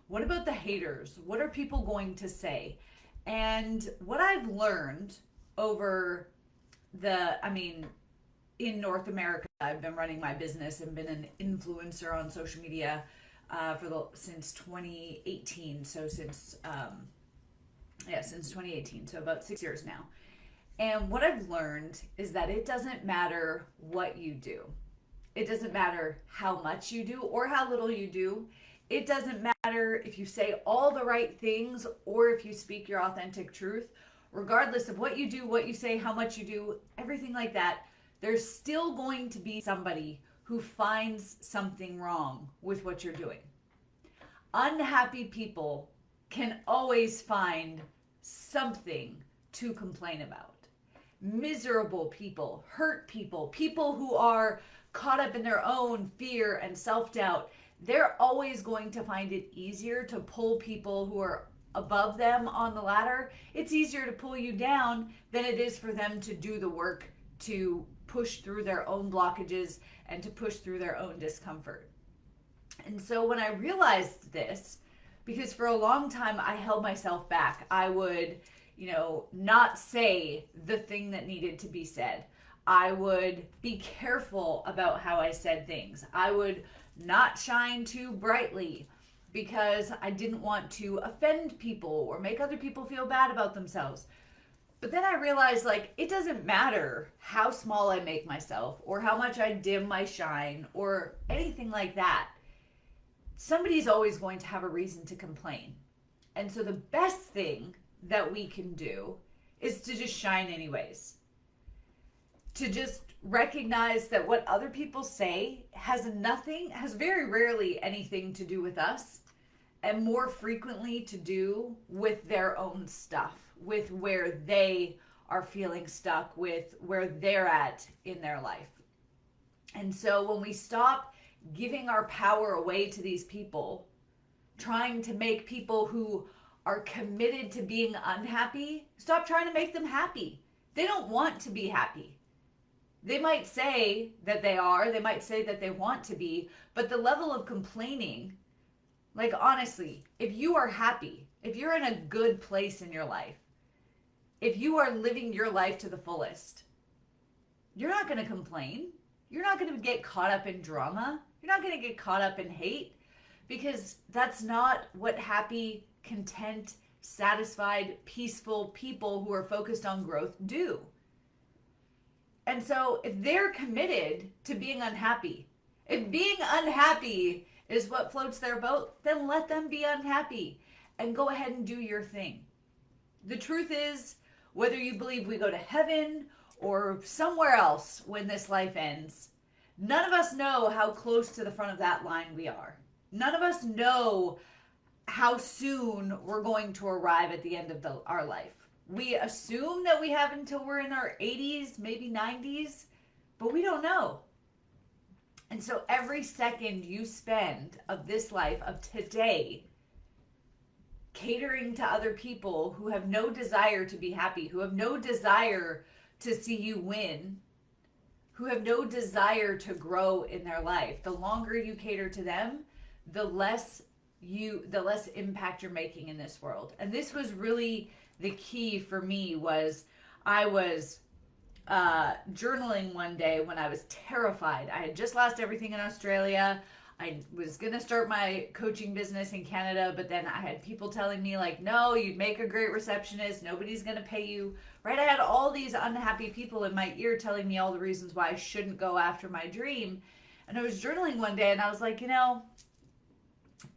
What about the haters? What are people going to say? And what I've learned over in North America, I've been running my business and been an influencer on social media since 2018. So since 2018, so about 6 years now. And what I've learned is that it doesn't matter what you do. It doesn't matter how much you do or how little you do. It doesn't matter if you say all the right things or if you speak your authentic truth. Regardless of what you do, what you say, how much you do, everything like that, there's still going to be somebody who finds something wrong with what you're doing. Unhappy people can always find something to complain about. Miserable people, hurt people, people who are caught up in their own fear and self-doubt, they're always going to find it easier to pull people who are above them on the ladder. It's easier to pull you down than it is for them to do the work to push through their own blockages and to push through their own discomfort. And so when I realized this, because for a long time I held myself back, I would, not say the thing that needed to be said. I would be careful about how I said things. I would not shine too brightly because I didn't want to offend people or make other people feel bad about themselves. But then I realized, it doesn't matter how small I make myself or how much I dim my shine or anything like that. Somebody's always going to have a reason to complain. And so the best thing that we can do is to just shine anyways. To just recognize that what other people say has very rarely anything to do with us, and more frequently to do with their own stuff, with where they are feeling stuck, with where they're at in their life. And so when we stop giving our power away to these people, trying to make people who are committed to being unhappy, stop trying to make them happy. They don't want to be happy. They might say that they are, they might say that they want to be, but the level of complaining, honestly, if you are happy, if you're in a good place in your life, if you are living your life to the fullest, you're not going to complain. You're not going to get caught up in drama. You're not going to get caught up in hate, because that's not what happy, content, satisfied, peaceful people who are focused on growth do. And so if they're committed to being unhappy, if being unhappy is what floats their boat, then let them be unhappy and go ahead and do your thing. The truth is, whether you believe we go to heaven or somewhere else when this life ends, none of us know how close to the front of that line we are. None of us know how soon we're going to arrive at the end of our life. We assume that we have until we're in our 80s, maybe 90s, but we don't know. And so every second you spend of this life, of today, catering to other people who have no desire to be happy, who have no desire to see you win, who have no desire to grow in their life, the longer you cater to them, the less impact you're making in this world. And this was really the key for me. I was journaling one day when I was terrified. I had just lost everything in Australia. I was going to start my coaching business in Canada, but then I had people telling me no, you'd make a great receptionist. Nobody's going to pay you, right? I had all these unhappy people in my ear telling me all the reasons why I shouldn't go after my dream. And I was journaling one day and I was like,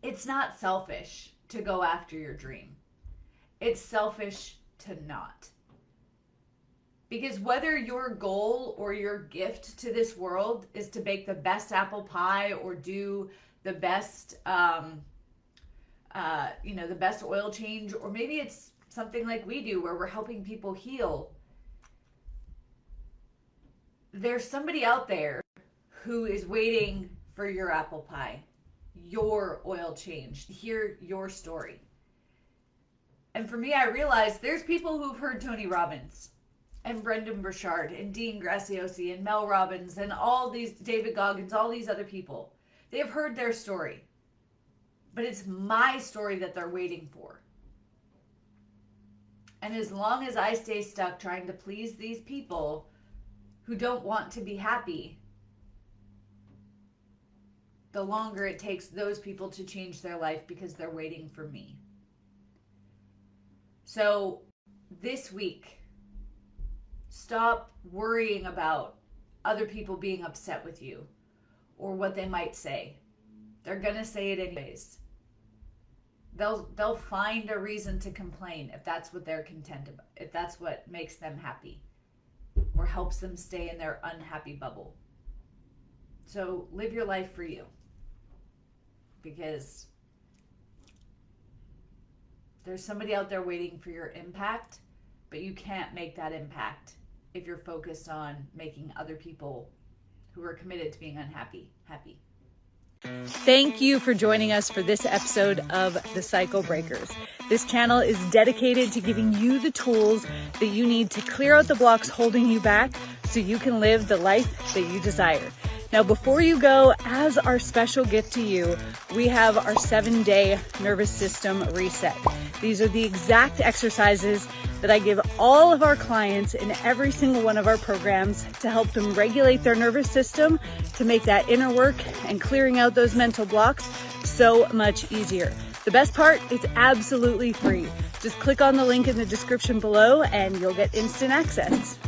it's not selfish to go after your dream. It's selfish to not. Because whether your goal or your gift to this world is to bake the best apple pie or do the best, the best oil change, or maybe it's something like we do where we're helping people heal, there's somebody out there who is waiting for your apple pie, your oil change, to hear your story. And for me, I realized there's people who've heard Tony Robbins. and Brendan Burchard and Dean Graciosi and Mel Robbins and all these, David Goggins, all these other people. They have heard their story. But it's my story that they're waiting for. And as long as I stay stuck trying to please these people who don't want to be happy, the longer it takes those people to change their life because they're waiting for me. So this week, stop worrying about other people being upset with you or what they might say. They're going to say it anyways. They'll find a reason to complain if that's what they're content about, if that's what makes them happy or helps them stay in their unhappy bubble. So live your life for you, because there's somebody out there waiting for your impact, but you can't make that impact if you're focused on making other people who are committed to being unhappy happy. Thank you for joining us for this episode of The Cycle Breakers. This channel is dedicated to giving you the tools that you need to clear out the blocks holding you back so you can live the life that you desire. Now, before you go, as our special gift to you, we have our 7-day nervous system reset. These are the exact exercises that I give all of our clients in every single one of our programs to help them regulate their nervous system, to make that inner work and clearing out those mental blocks so much easier. The best part, it's absolutely free. Just click on the link in the description below and you'll get instant access.